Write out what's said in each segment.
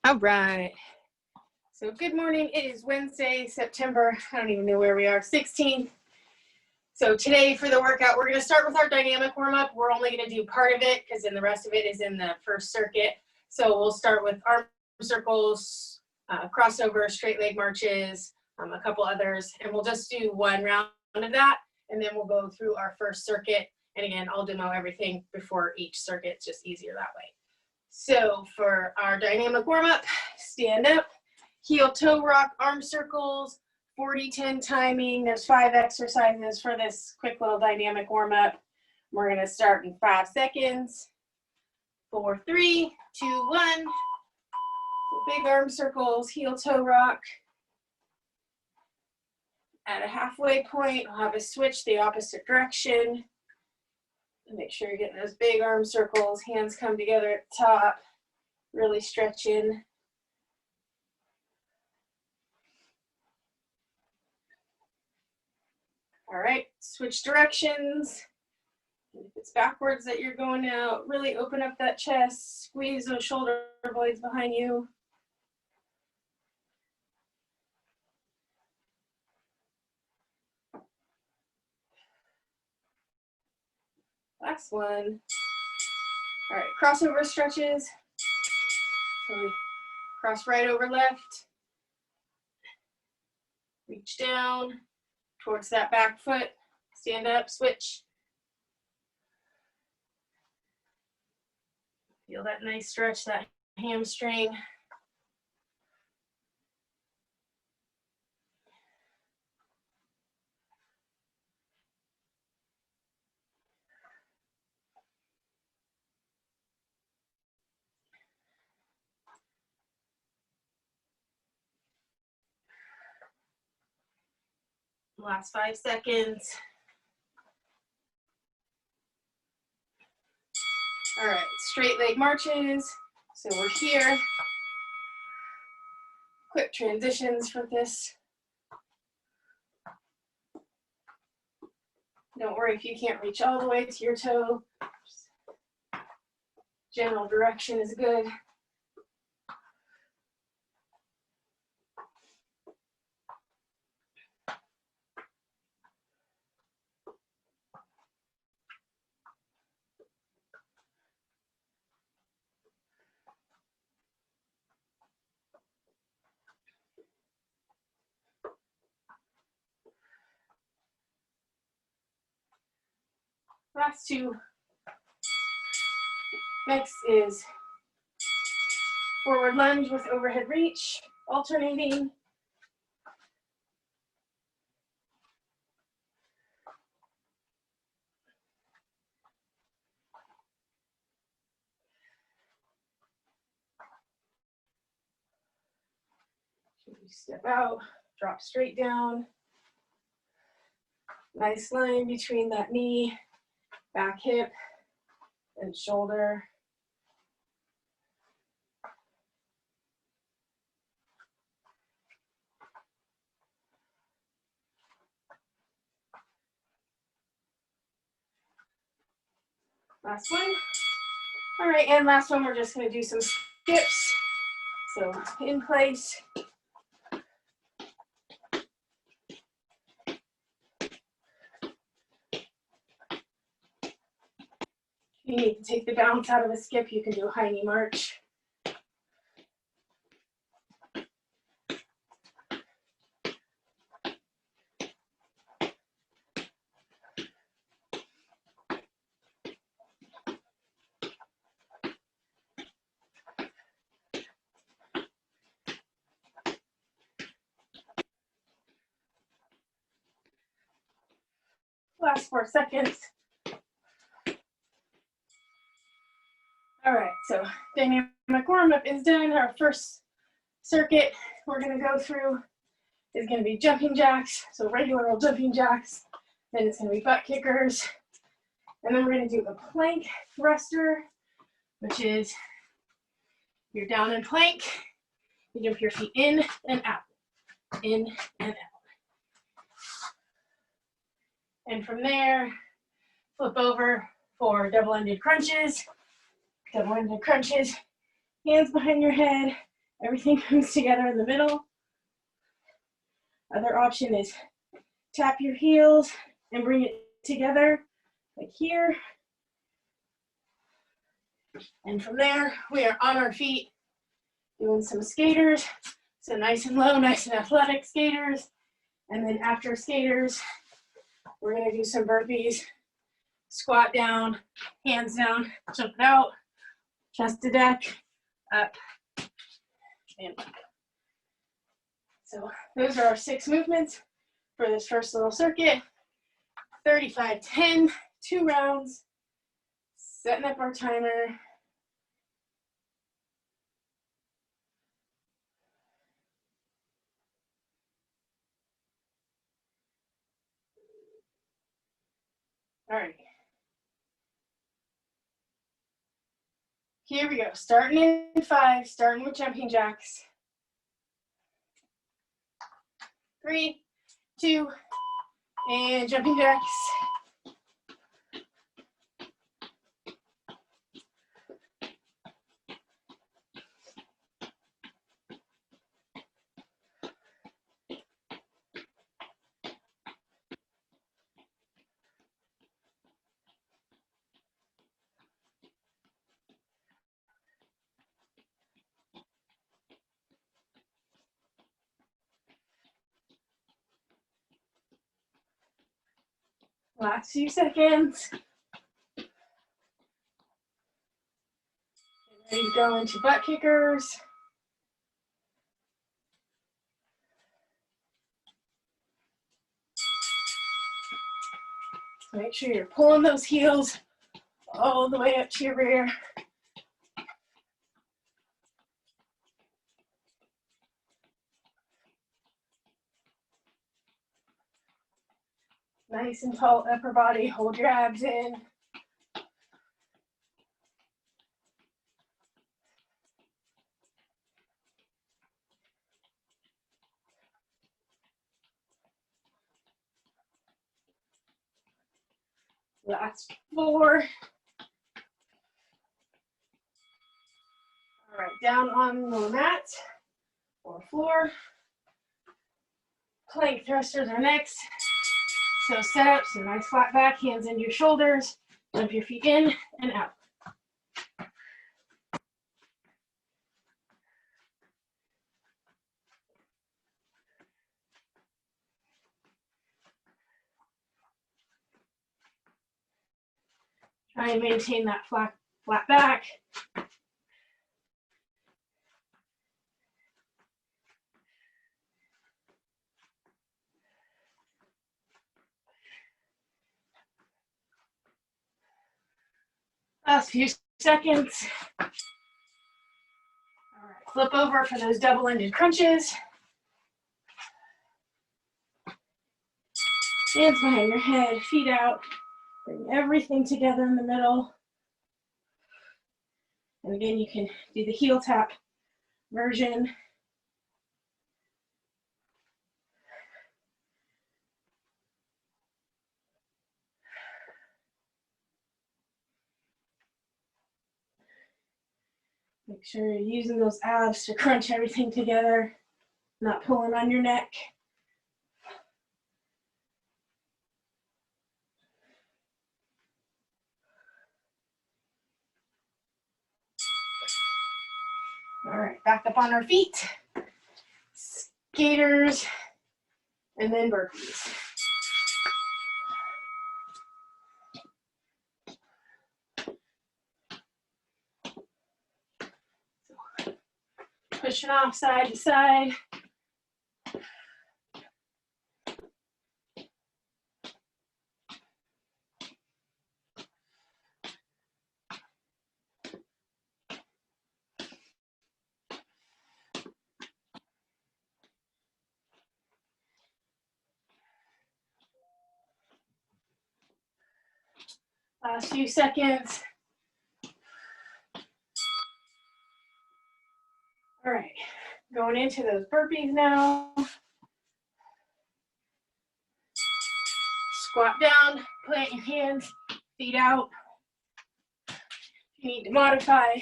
All right. So good morning. It is Wednesday, September, I don't even know where we are, 16th. So today for the workout, we're going to start with our dynamic warm-up. We're only going to do part of it because then the rest of it is in the first circuit. So we'll start with arm circles, crossover, straight leg marches, a couple others, and we'll just do one round of that, and then we'll go through our first circuit. And again, I'll demo everything before each circuit. It's just easier that way. So for our dynamic warm-up, stand up, heel toe rock, arm circles, 40-10 timing. There's 5 exercises for this quick little dynamic warm-up. We're going to start in 5 seconds. 4, 3, 2, 1. So big arm circles, heel toe rock. At a halfway point, we'll have a switch the opposite direction. Make sure you're getting those big arm circles, hands come together at the top, really stretching. All right, switch directions. If it's backwards that you're going out, really open up that chest, squeeze those shoulder blades behind you. Last one. All right, crossover stretches. So we cross right over left. Reach down towards that back foot. Stand up, switch. Feel that nice stretch, that hamstring. Last 5 seconds. All right, straight leg marches. So we're here. Quick transitions for this. Don't worry if you can't reach all the way to your toe. General direction is good. Last 2. Next is forward lunge with overhead reach, alternating. Step out, drop straight down. Nice line between that knee, back hip, and shoulder. Last one. All right, and last one, we're just going to do some skips. So in place. If you need to take the bounce out of a skip, you can do a high knee march. Last 4 seconds. All right, so dynamic warm-up is done. Our first circuit we're going to go through is going to be jumping jacks, so regular old jumping jacks. Then it's going to be butt kickers. And then we're going to do a plank thruster, which is you're down in plank, you jump your feet in and out, in and out. And from there, flip over for double-ended crunches. Double-ended crunches, hands behind your head, Everything comes together in the middle. Other option is tap your heels and bring it together, like here. And from there, we are on our feet, doing some skaters. So nice and low, nice and athletic skaters. And then after skaters, we're gonna do some burpees. Squat down, hands down, jump it out, chest to deck, up, and up. So those are our 6 movements for this first little circuit. 35-10, 2 rounds. Setting up our timer. All right. Here we go. Starting in 5, starting with jumping jacks. 3, 2, and jumping jacks. Last few seconds. Get ready to go into butt kickers. Make sure you're pulling those heels all the way up to your rear. Nice and tall upper body, hold your abs in. Last 4. All right, down on the mat or floor. Plank thrusters are next. So set up, some nice flat back, hands into your shoulders, jump your feet in and out. Try and maintain that flat back. Last few seconds. All right, flip over for those double-ended crunches. Hands behind your head, feet out. Bring everything together in the middle. And again, you can do the heel tap version. Make sure you're using those abs to crunch everything together, not pulling on your neck. All right, back up on our feet. Skaters, and then burpees. Pushing off side to side. Last few seconds. All right, going into those burpees now. Squat down, plant your hands, feet out. If you need to modify,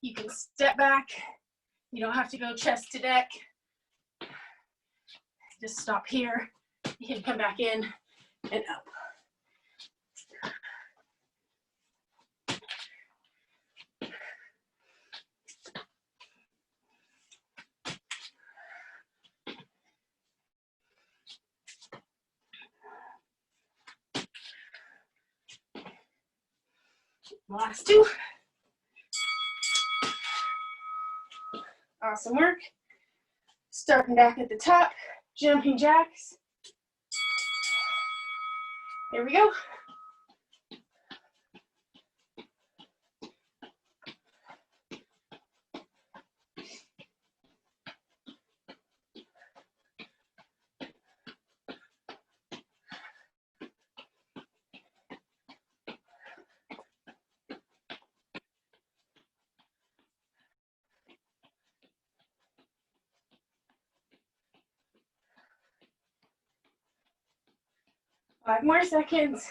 you can step back You don't have to go chest to deck. Just stop here. You can come back in and up. Last two. Awesome work. Starting back at the top, jumping jacks. There we go. Five more seconds.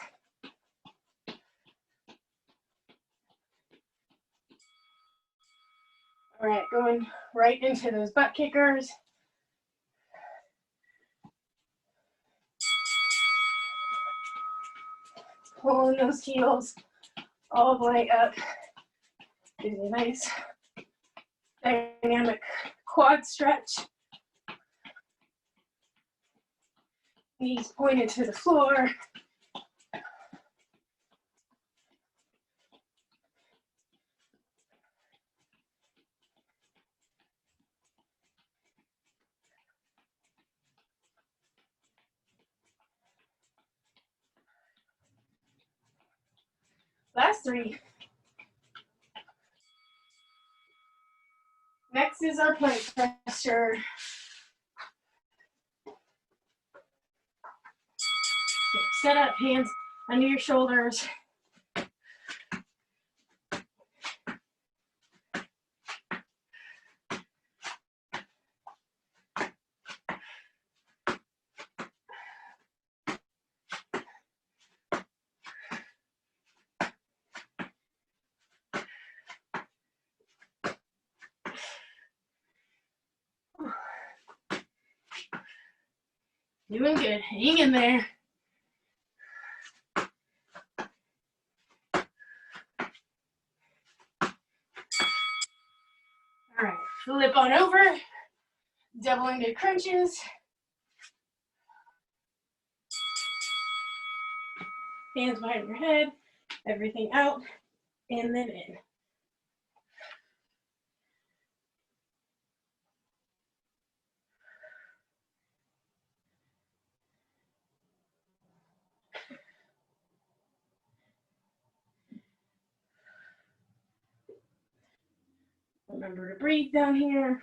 All right, going right into those butt kickers. Pulling those heels all the way up. Gives you a nice dynamic quad stretch. Knees pointed to the floor. Last three. Next is our plank pressure. Set up, hands under your shoulders. Doing good, hang in there. All right, flip on over, double into crunches. Hands behind your head, everything out, and then in. Remember to breathe down here.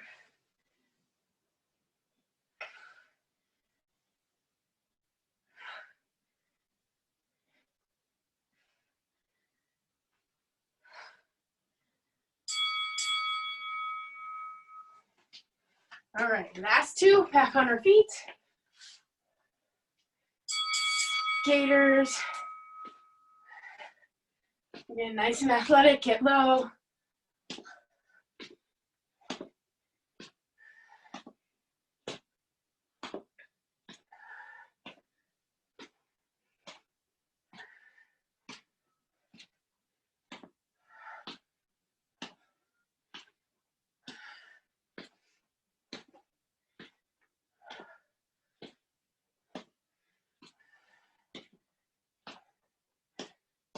All right, last two, back on our feet. Skaters. Again, nice and athletic, get low.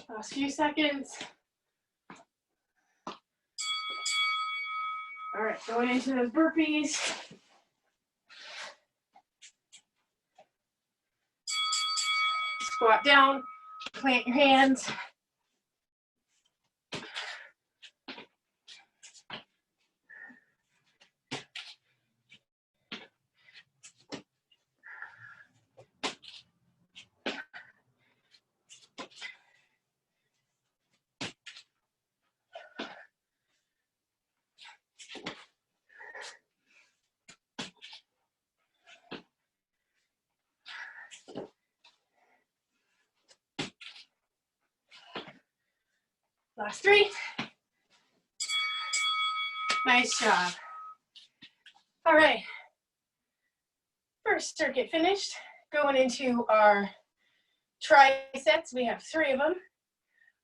Last few seconds. All right, going into those burpees. Squat down, plant your hands. Last three. Nice job. All right, first circuit finished. Going into our trisets, we have 3 of them.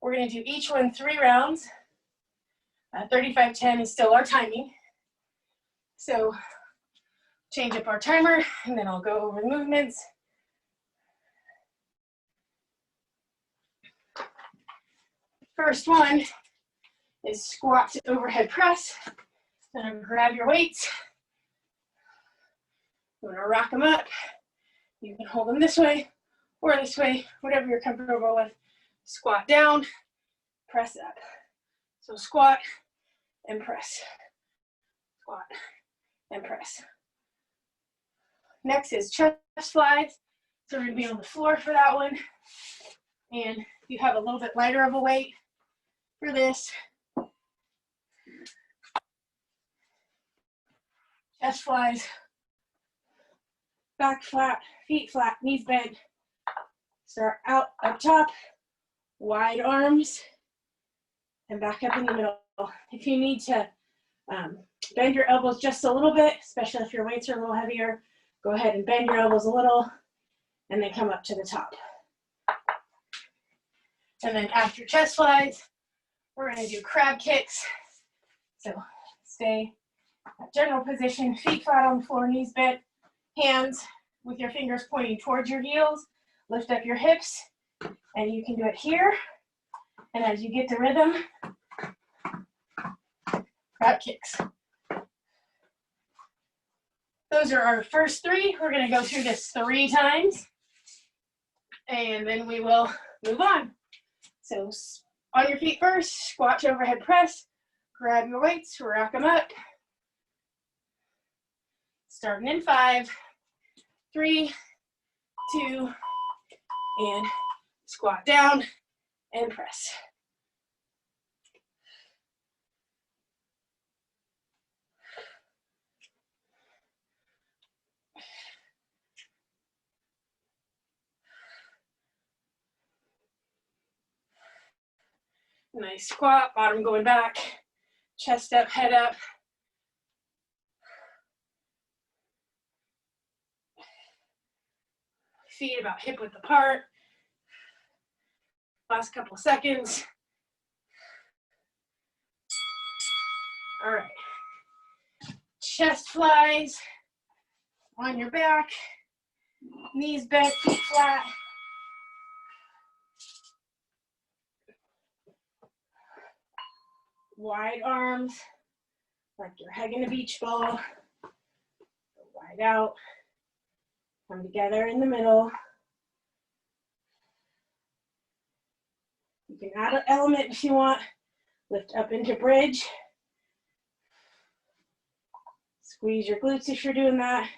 We're gonna do each one 3 rounds. 35-10 is still our timing. So change up our timer and then I'll go over the movements. First one is squat to overhead press. Then grab your weights. You want to rock them up. You can hold them this way or this way, whatever you're comfortable with. Squat down, press up. So squat and press. Squat and press. Next is chest flies. So we're going to be on the floor for that one. And you have a little bit lighter of a weight for this. Chest flies. Back flat, feet flat, knees bent. Start out up top, wide arms, and back up in the middle. If you need to bend your elbows just a little bit, especially if your weights are a little heavier, go ahead and bend your elbows a little, and then come up to the top. And then after chest flies, we're gonna do crab kicks. So stay at general position, feet flat on the floor, knees bent, hands with your fingers pointing towards your heels. Lift up your hips, and you can do it here. And as you get the rhythm, crab kicks. Those are our first 3. We're gonna go through this 3 times, and then we will move on. So on your feet first, squat to overhead press, grab your weights, rock them up. Starting in 5, 3, 2, and squat down and press. Nice squat, bottom going back, chest up, head up. Feet about hip width apart. Last couple seconds. All right. Chest flies on your back, knees bent, feet flat. Wide arms, like you're hugging a beach ball. Wide out. Come together in the middle. You can add an element if you want. Lift up into bridge. Squeeze your glutes if you're doing that.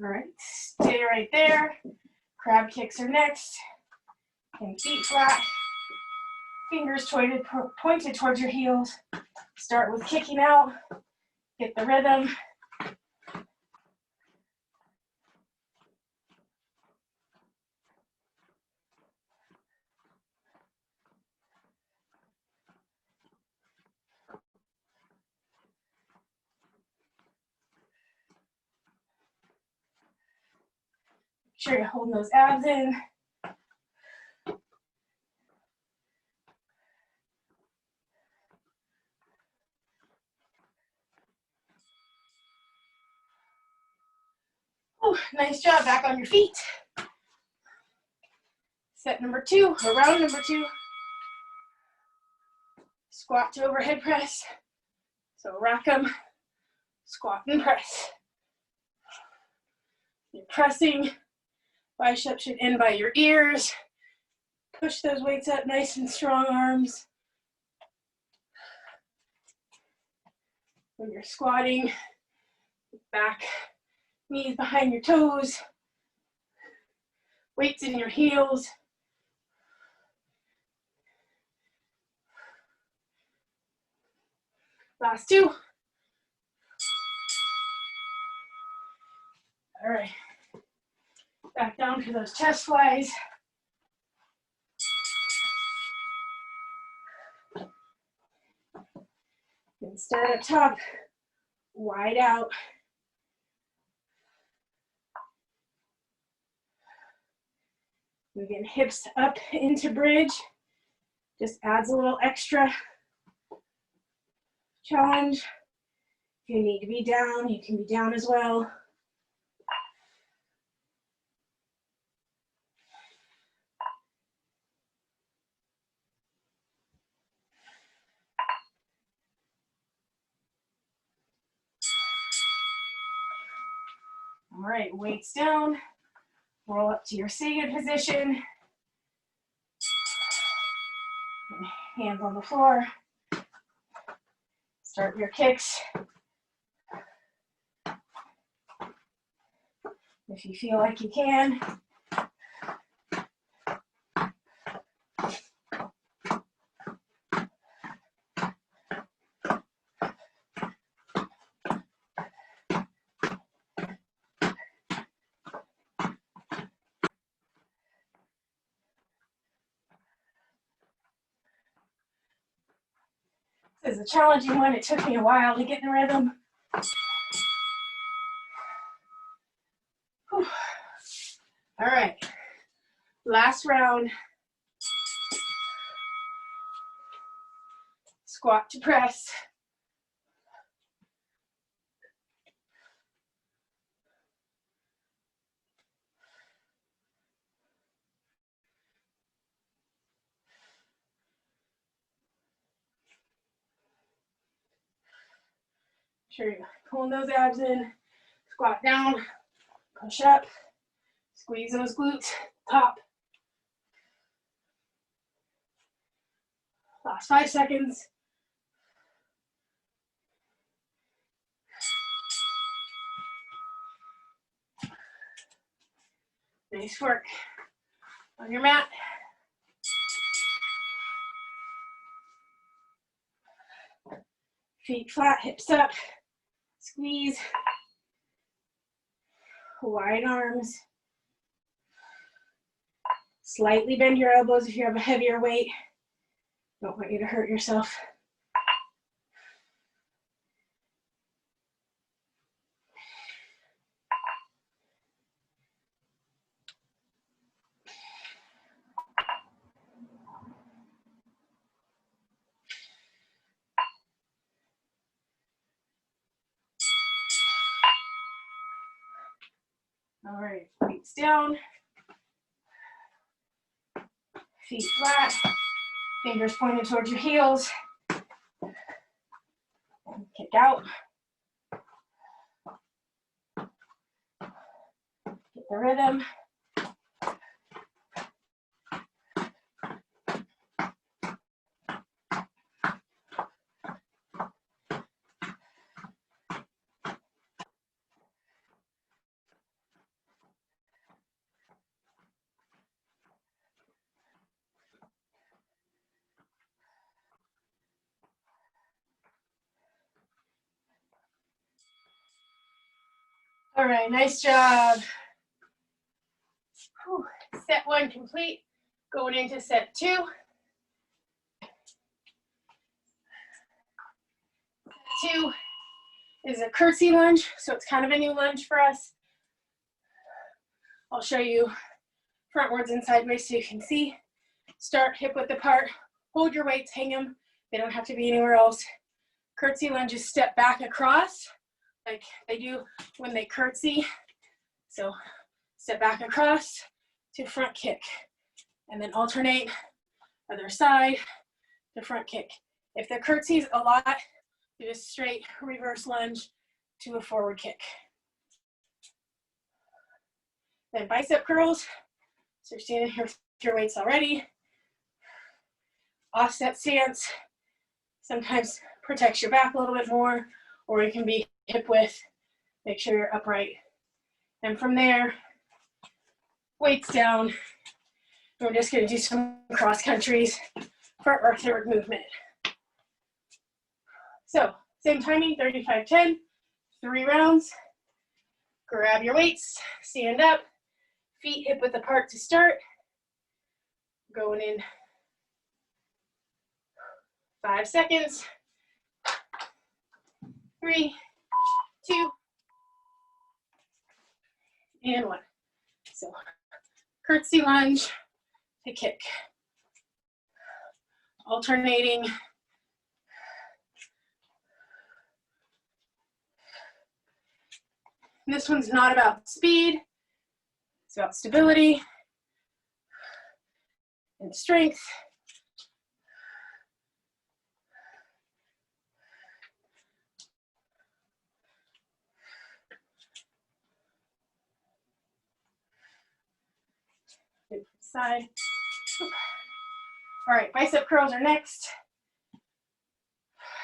All right, stay right there. Crab kicks are next. And feet flat. Fingers pointed towards your heels. Start with kicking out. Get the rhythm. Make sure you're holding those abs in. Oh, nice job. Back on your feet. Set number 2, or round number 2. Squat to overhead press. So rock them, squat and press. You're pressing. Biceps should end by your ears. Push those weights up, nice and strong arms. When you're squatting, back, knees behind your toes. Weights in your heels. Last 2. All right. Back down to those chest flies. And start up top, wide out. Moving hips up into bridge. Just adds a little extra challenge. If you need to be down, you can be down as well. All right, weights down. Roll up to your seated position. Hands on the floor. Start your kicks. If you feel like you can. This is a challenging one. It took me a while to get in the rhythm. Whew. All right, last round. Squat to press. Sure, you're pulling those abs in. Squat down, push up, squeeze those glutes, top. Last 5 seconds. Nice work. On your mat. Feet flat, hips up. Squeeze. Wide arms. Slightly bend your elbows if you have a heavier weight. Don't want you to hurt yourself. All right, weights down. Feet flat. Fingers pointed towards your heels. And kick out. Get the rhythm. All right, nice job. Whew. Set 1 complete. Going into set 2. Set 2 is a curtsy lunge, so it's kind of a new lunge for us. I'll show you frontwards and sideways so you can see. Start hip width apart. Hold your weights, hang them. They don't have to be anywhere else. Curtsy lunges, step back across like they do when they curtsy. So step back across to front kick, and then alternate other side to front kick. If the curtsy's a lot, do a straight reverse lunge to a forward kick. Then bicep curls. So you're standing here with your weights already. Offset stance. Sometimes protects your back a little bit more, or you can be hip width. Make sure you're upright. And from there, weights down. We're just going to do some cross countries for our third movement. So, same timing, 35-10, 3 rounds. Grab your weights, stand up, Feet hip width apart to start. Going in 5 seconds. 3, 2, and 1. So curtsy lunge to kick. Alternating. And this one's not about speed, it's about stability and strength. Side. All right, bicep curls are next.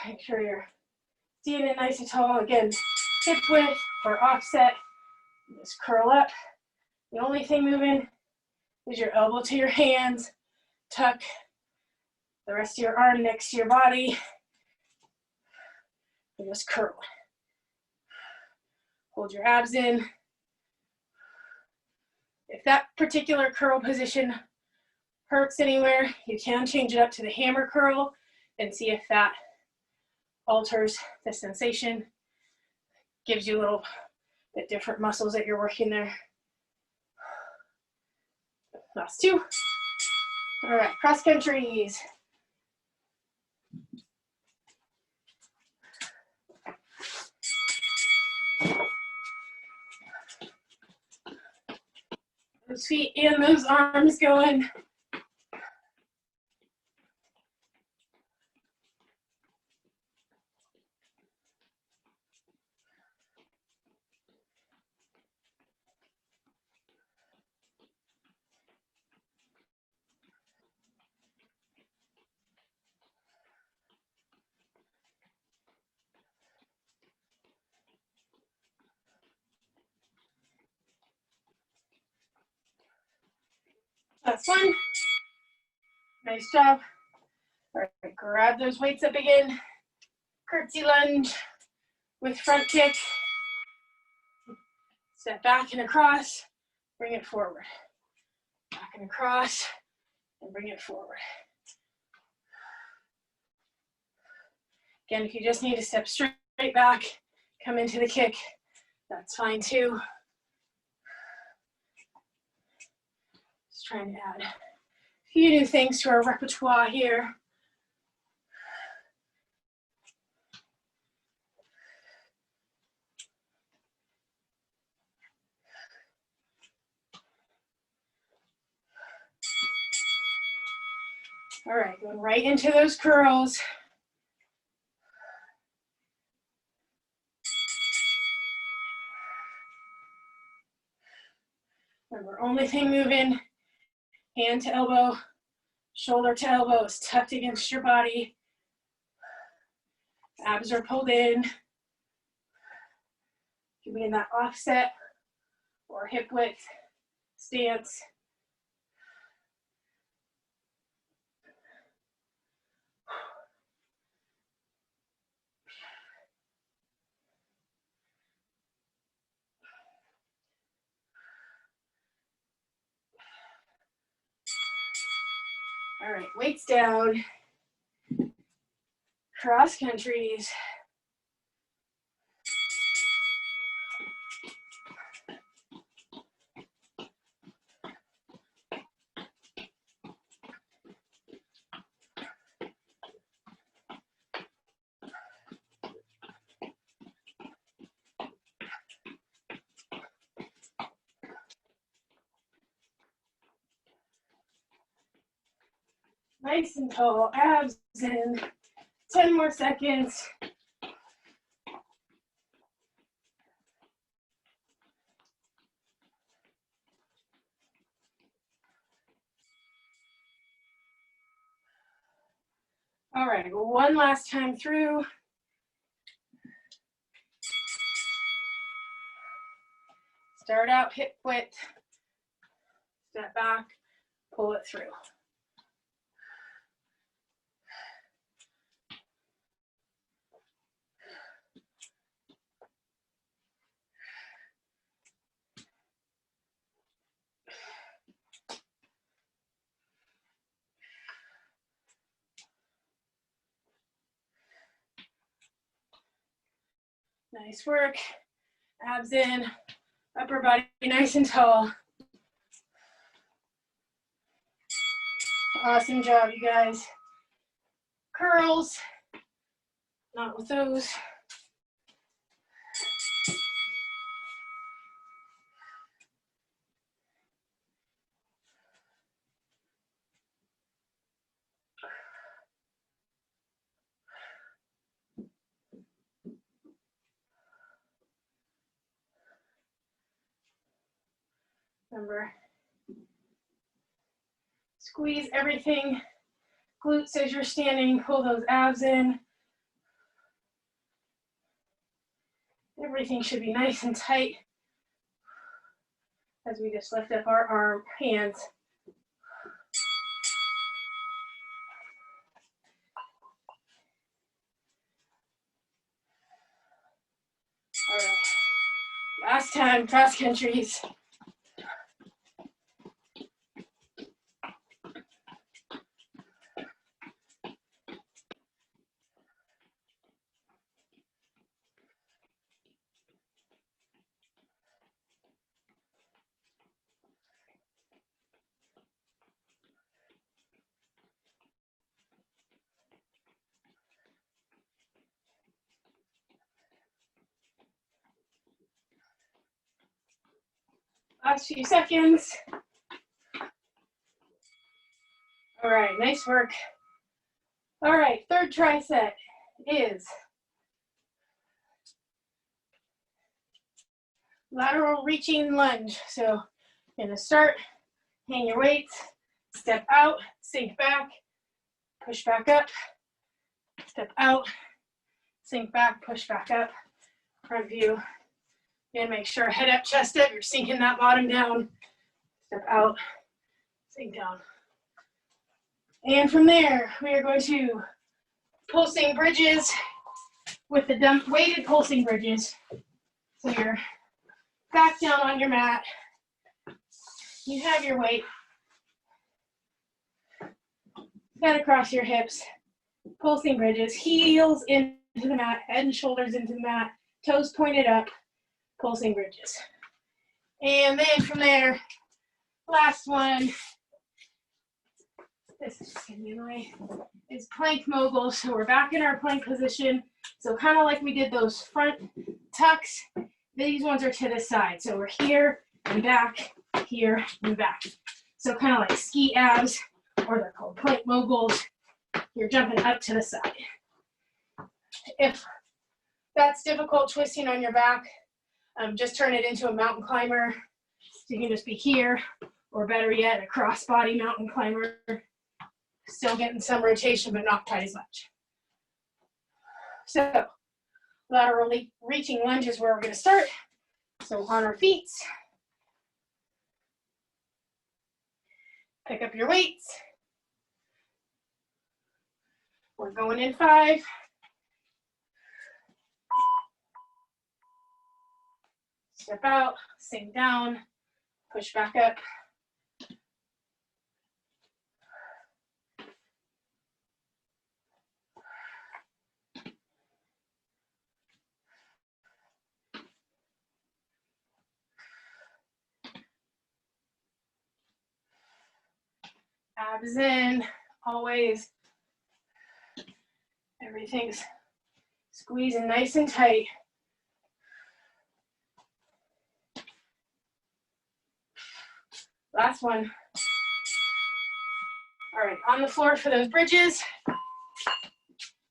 Make sure you're seeing it nice and tall. Again, hip width or offset. Just curl up. The only thing moving is your elbow to your hands. Tuck the rest of your arm next to your body. And just curl. Hold your abs in. If that particular curl position hurts anywhere, you can change it up to the hammer curl and see if that alters the sensation. Gives you a little bit different muscles that you're working there. Last 2. All right, cross countries. Those feet and those arms going. That's 1. Nice job. All right, grab those weights up again. Curtsy lunge with front kick. Step back and across, bring it forward. Back and across, and bring it forward. Again, if you just need to step straight back, come into the kick, that's fine too. Just trying to add a few new things to our repertoire here. All right, going right into those curls. Remember, only thing moving, hand to elbow, shoulder to elbow is tucked against your body. Abs are pulled in. Give me that offset or hip width stance. All right, weights down. Cross countries. Nice and tall, abs in. 10 more seconds. All right, one last time through. Start out hip width, step back, pull it through. Nice work. Abs in, upper body nice and tall. Awesome job, you guys. Curls, not with those. Remember, squeeze everything, glutes as you're standing, pull those abs in. Everything should be nice and tight as we just lift up our hands. All right, last time, cross countries. Last few seconds. All right, nice work. All right, third tricep is lateral reaching lunge. So you're gonna start, hang your weights, step out, sink back, push back up, step out, sink back, push back up, front view. And make sure head up, chest up, you're sinking that bottom down. Step out, sink down. And from there, we are going to pulsing bridges with the weighted pulsing bridges. So you're back down on your mat. You have your weight. Head across your hips. Pulsing bridges, heels into the mat, head and shoulders into the mat, toes pointed up. Pulsing bridges. And then from there, last one, this is just gonna be in the way, is plank mogul. So we're back in our plank position. So kind of like we did those front tucks, these ones are to the side. So we're here and back, here and back. So kind of like ski abs, or they're called plank moguls. You're jumping up to the side. If that's difficult twisting on your back, just turn it into a mountain climber. So you can just be here, or better yet, a crossbody mountain climber. Still getting some rotation, but not quite as much. So lateral reaching lunge is where we're gonna start. So on our feet, pick up your weights. We're going in 5. Step out, sink down, push back up. Abs in, always. Everything's squeezing nice and tight. Last one. All right, on the floor for those bridges.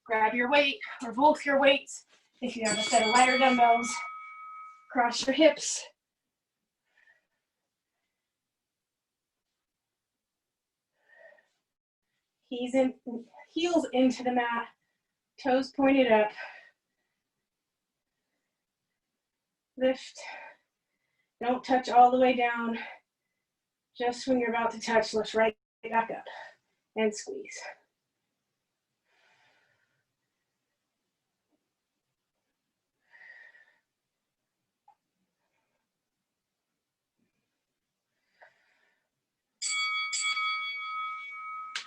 Grab your weight, or both your weights. If you have a set of lighter dumbbells, cross your hips. Heels into the mat, toes pointed up. Lift. Don't touch all the way down. Just when you're about to touch, lift right back up and squeeze.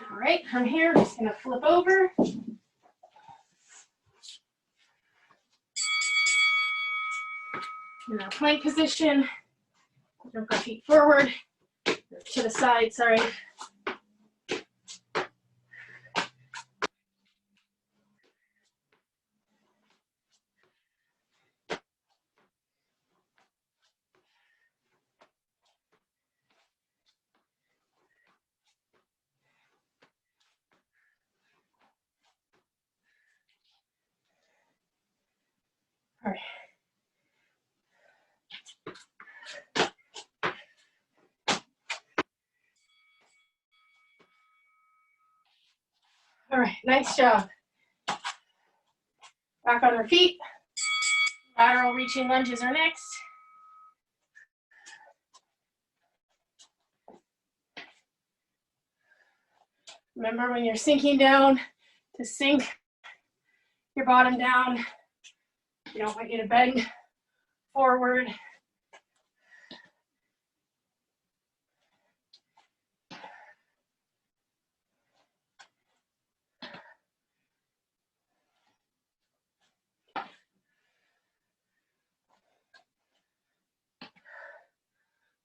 All right, from here, I'm just gonna flip over. In our plank position, jump our feet forward, to the side, sorry. All right. All right, nice job. Back on our feet. Lateral reaching lunges are next. Remember when you're sinking down to sink your bottom down. You don't want you to bend forward.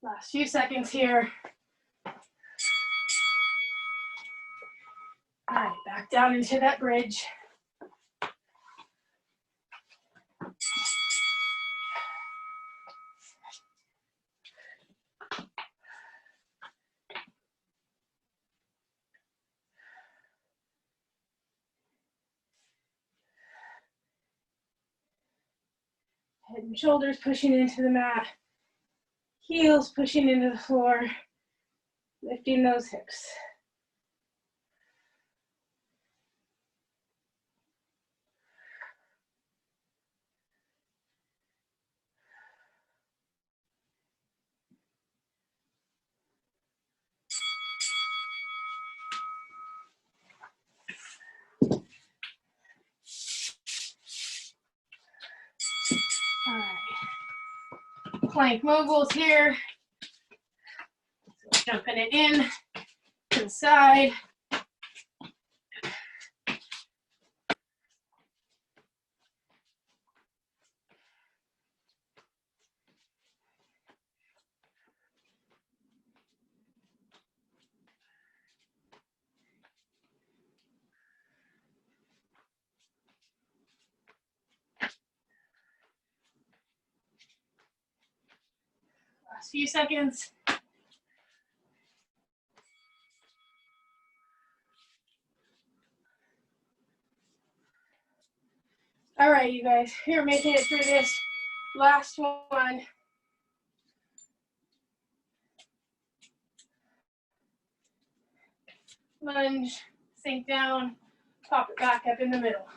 Last few seconds here. All right, back down into that bridge. Head and shoulders pushing into the mat. Heels pushing into the floor. Lifting those hips. All right. Plank moguls here. So jumping it in to the side. Last few seconds. All right, you guys, you're making it through this last one. Lunge, sink down, pop it back up in the middle.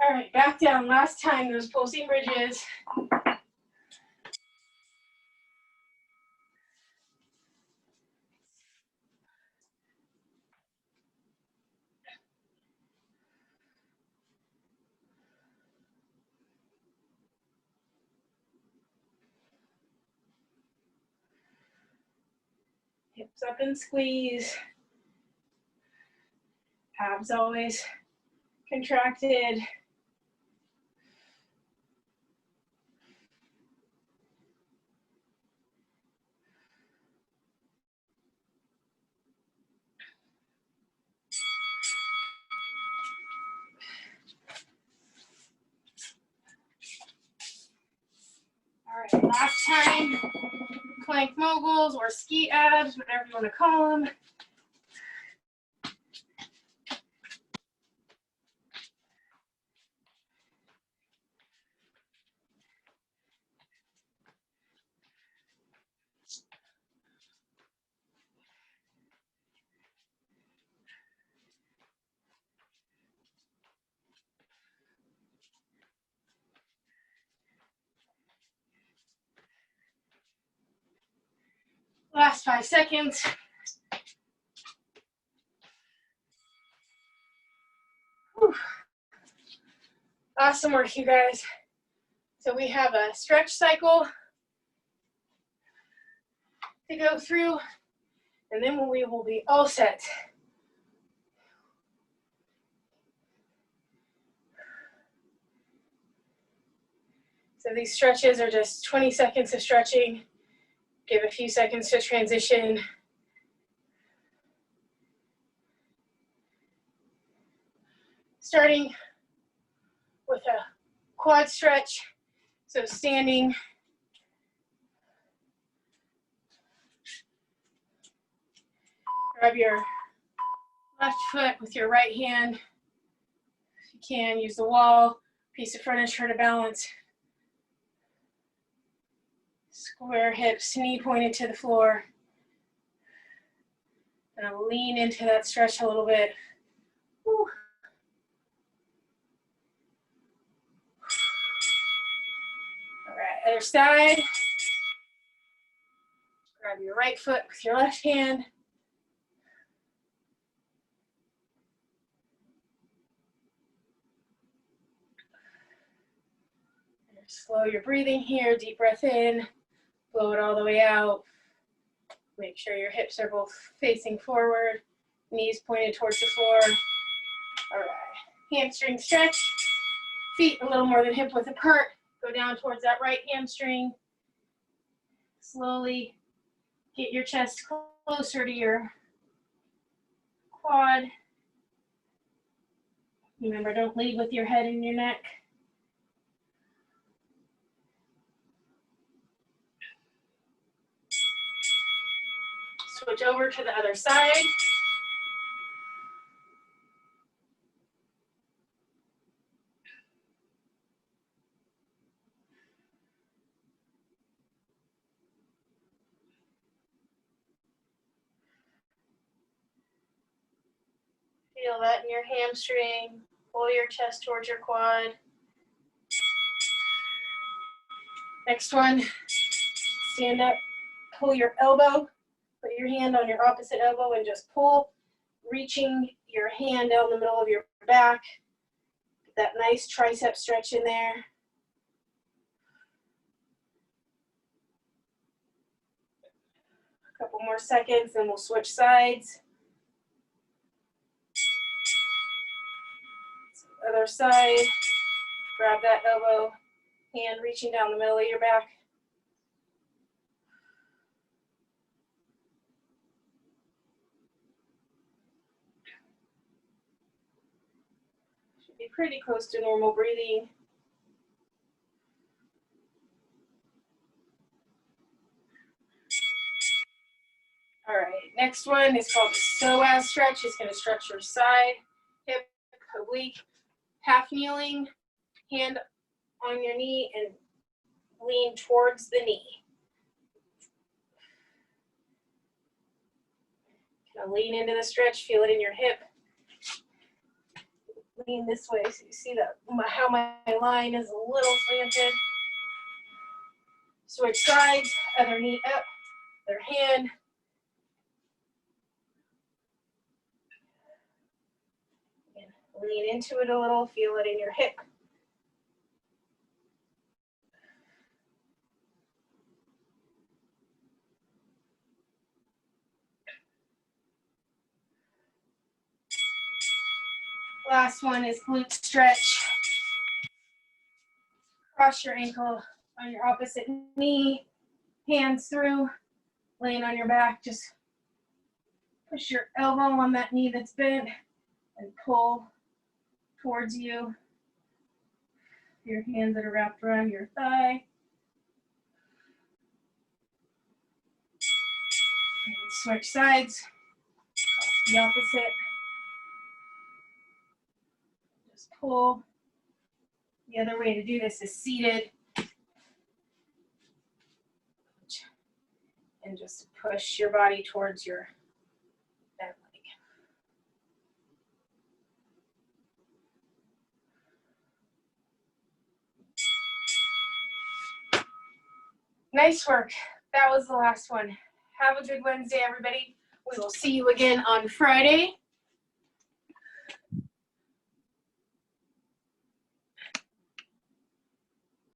All right, back down. Last time, those pulsing bridges. Hips up and squeeze. Abs always contracted. All right, last time, plank moguls or ski abs, whatever you want to call them. Last 5 seconds. Whew. Awesome work, you guys. So we have a stretch cycle to go through, and then we will be all set. So these stretches are just 20 seconds of stretching. Give a few seconds to transition. Starting with a quad stretch. So standing. Grab your left foot with your right hand. If you can, use the wall, piece of furniture to balance. Square hips, knee pointed to the floor. And I'll lean into that stretch a little bit. Woo. All right, other side. Grab your right foot with your left hand. Slow your breathing here, deep breath in, blow it all the way out. Make sure your hips are both facing forward, knees pointed towards the floor. All right, hamstring stretch, feet a little more than hip width apart. Go down towards that right hamstring. Slowly get your chest closer to your quad. Remember, don't lead with your head and your neck. Switch over to the other side. Feel that in your hamstring. Pull your chest towards your quad. Next one, stand up, pull your elbow, put your hand on your opposite elbow and just pull, reaching your hand down the middle of your back. Get that nice tricep stretch in there. A couple more seconds, then we'll switch sides. Other side, grab that elbow, hand reaching down the middle of your back. Should be pretty close to normal breathing. All right, next one is called the psoas stretch. It's going to stretch your side, hip, oblique, half kneeling, hand on your knee and lean towards the knee. Now lean into the stretch, feel it in your hip. Lean this way so you see that how my line is a little slanted. Switch sides, other knee up, other hand. And lean into it a little, feel it in your hip. Last one is glute stretch. Cross your ankle on your opposite knee, hands through, laying on your back. Just push your elbow on that knee that's bent and pull towards you. Your hands that are wrapped around your thigh. And switch sides, the opposite. Just pull. The other way to do this is seated. And just push your body towards your bent leg. Nice work. That was the last one. Have a good Wednesday, everybody. We will see you again on Friday.